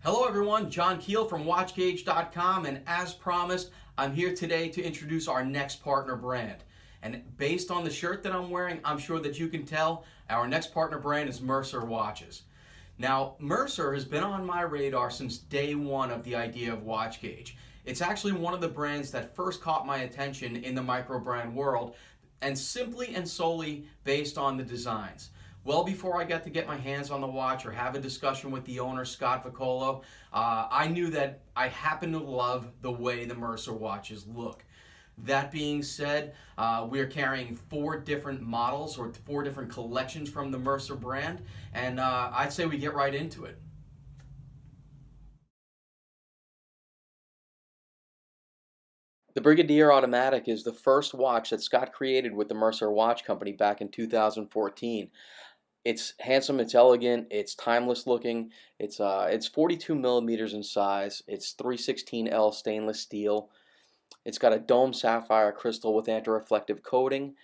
Hello everyone, John Keel from WatchGauge.com, and as promised, I'm here today to introduce our next partner brand. And based on the shirt that I'm wearing, I'm sure that you can tell our next partner brand is Mercer Watches. Now, Mercer has been on my radar since day one of the idea of WatchGauge. It's actually one of the brands that first caught my attention in the micro brand world, and simply and solely based on the designs. Well before I got to get my hands on the watch or have a discussion with the owner, Scott Vicolo, I knew that I happen to love the way the Mercer watches look. That being said, we're carrying 4 different models or 4 different collections from the Mercer brand, and I'd say we get right into it. The Brigade Automatic is the first watch that Scott created with the Mercer Watch Company back in 2014. It's handsome, it's elegant, it's timeless looking. It's 42 millimeters in size. It's 316L stainless steel. It's got a dome sapphire crystal with anti-reflective coating.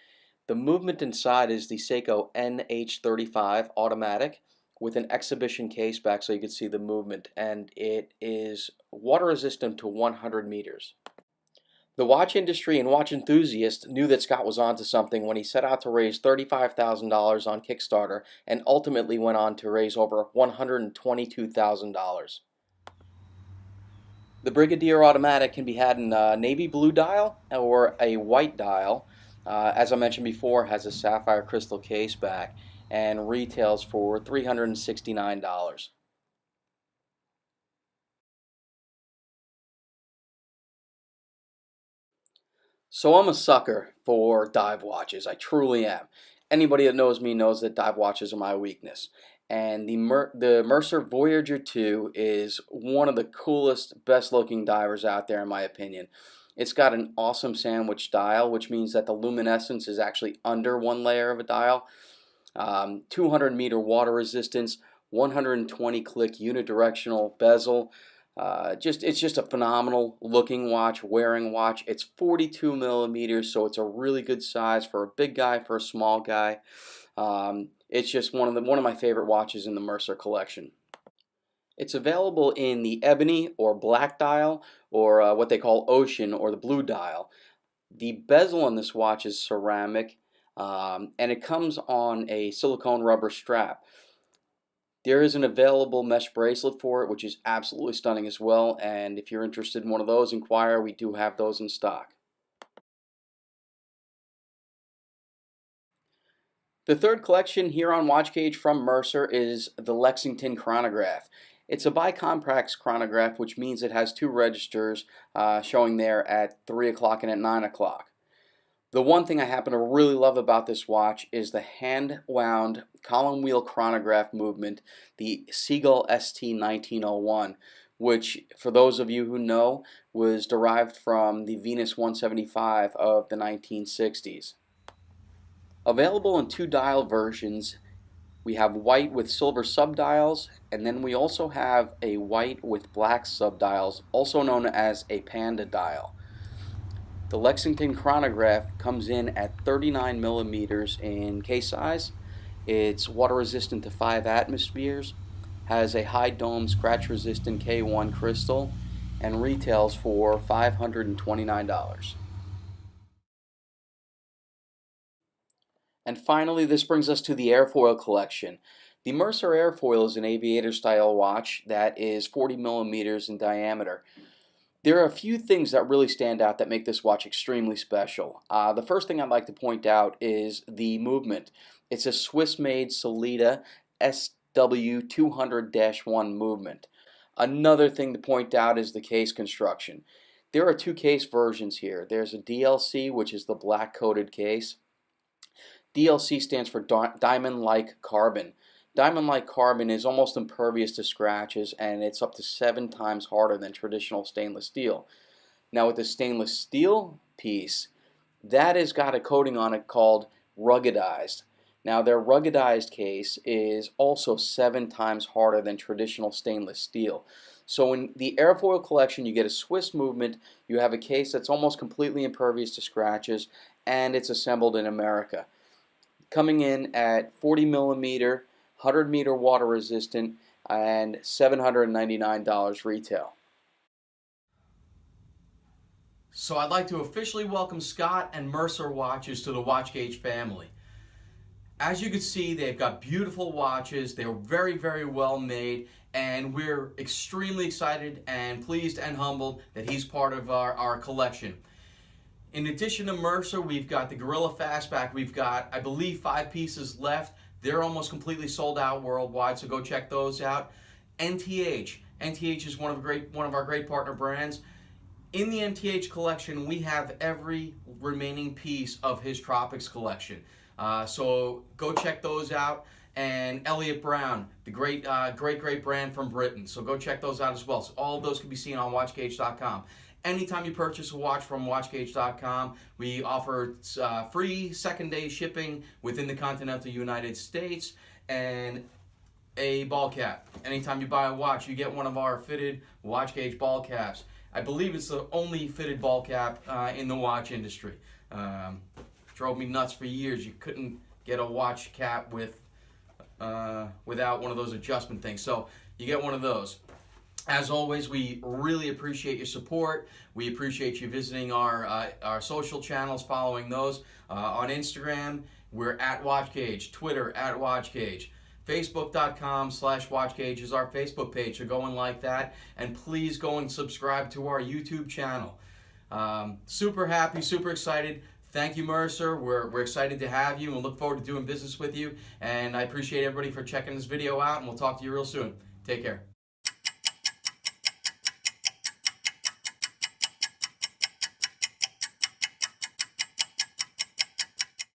The movement inside is the Seiko NH35 automatic with an exhibition case back so you can see the movement, and it is water resistant to 100 meters. The watch industry and watch enthusiasts knew that Scott was onto something when he set out to raise $35,000 on Kickstarter and ultimately went on to raise over $122,000. The Brigadier Automatic can be had in a navy blue dial or a white dial. As I mentioned before, has a sapphire crystal case back and retails for $369. So I'm a sucker for dive watches. I truly am. Anybody that knows me knows that dive watches are my weakness. And the Mercer Voyager II is one of the coolest, best looking divers out there in my opinion. It's got an awesome sandwich dial, which means that the luminescence is actually under one layer of a dial. 200 meter water resistance, 120 click unidirectional bezel. It's just a phenomenal looking watch, wearing watch. It's 42 millimeters, so it's a really good size for a big guy, for a small guy. It's just one of my favorite watches in the Mercer collection. It's available in the ebony or black dial, or what they call ocean or the blue dial. The bezel on this watch is ceramic, and it comes on a silicone rubber strap. There is an available mesh bracelet for it, which is absolutely stunning as well, and if you're interested in one of those, inquire. We do have those in stock. The third collection here on WatchGauge from Mercer is the Lexington Chronograph. It's a bicompax chronograph, which means it has 2 registers showing there at 3 o'clock and at 9 o'clock. The one thing I happen to really love about this watch is the hand-wound column wheel chronograph movement, the Seagull ST1901, which, for those of you who know, was derived from the Venus 175 of the 1960s. Available in 2 dial versions, we have white with silver subdials, and then we also have a white with black subdials, also known as a panda dial. The Lexington Chronograph comes in at 39 millimeters in case size. It's water resistant to 5 atmospheres, has a high dome scratch resistant K1 crystal, and retails for $529. And finally, this brings us to the Airfoil Collection. The Mercer Airfoil is an aviator style watch that is 40 millimeters in diameter. There are a few things that really stand out that make this watch extremely special. The first thing I'd like to point out is the movement. It's a Swiss-made Sellita SW200-1 movement. Another thing to point out is the case construction. There are 2 case versions here. There's a DLC, which is the black coated case. DLC stands for diamond-like carbon. Diamond-like carbon is almost impervious to scratches, and it's up to 7 times harder than traditional stainless steel. Now with the stainless steel piece, that has got a coating on it called ruggedized. Now their ruggedized case is also 7 times harder than traditional stainless steel. So in the Airfoil Collection, you get a Swiss movement, you have a case that's almost completely impervious to scratches, and it's assembled in America. Coming in at 40 millimeter, 100 meter water resistant, and $799 retail. So I'd like to officially welcome Scott and Mercer Watches to the WatchGauge family. As you can see, they've got beautiful watches. They're very, very well made, and we're extremely excited and pleased and humbled that he's part of our collection. In addition to Mercer, we've got the Gorilla Fastback. We've got, I believe, 5 pieces left. They're almost completely sold out worldwide, so go check those out. NTH is one of our great partner brands. In the NTH collection, we have every remaining piece of his Tropics collection. So go check those out. And Elliott Brown, the great brand from Britain. So go check those out as well. So all of those can be seen on WatchGauge.com. Anytime you purchase a watch from WatchGauge.com, we offer free second-day shipping within the continental United States and a ball cap. Anytime you buy a watch, you get one of our fitted WatchGauge ball caps. I believe it's the only fitted ball cap in the watch industry. Drove me nuts for years. You couldn't get a watch cap without one of those adjustment things. So you get one of those. As always, we really appreciate your support. We appreciate you visiting our social channels, following those. On Instagram, we're at WatchGauge. Twitter, at WatchGauge. Facebook.com/WatchGauge is our Facebook page, so go and like that. And please go and subscribe to our YouTube channel. Super happy, super excited. Thank you, Mercer. We're excited to have you and look forward to doing business with you. And I appreciate everybody for checking this video out, and we'll talk to you real soon. Take care.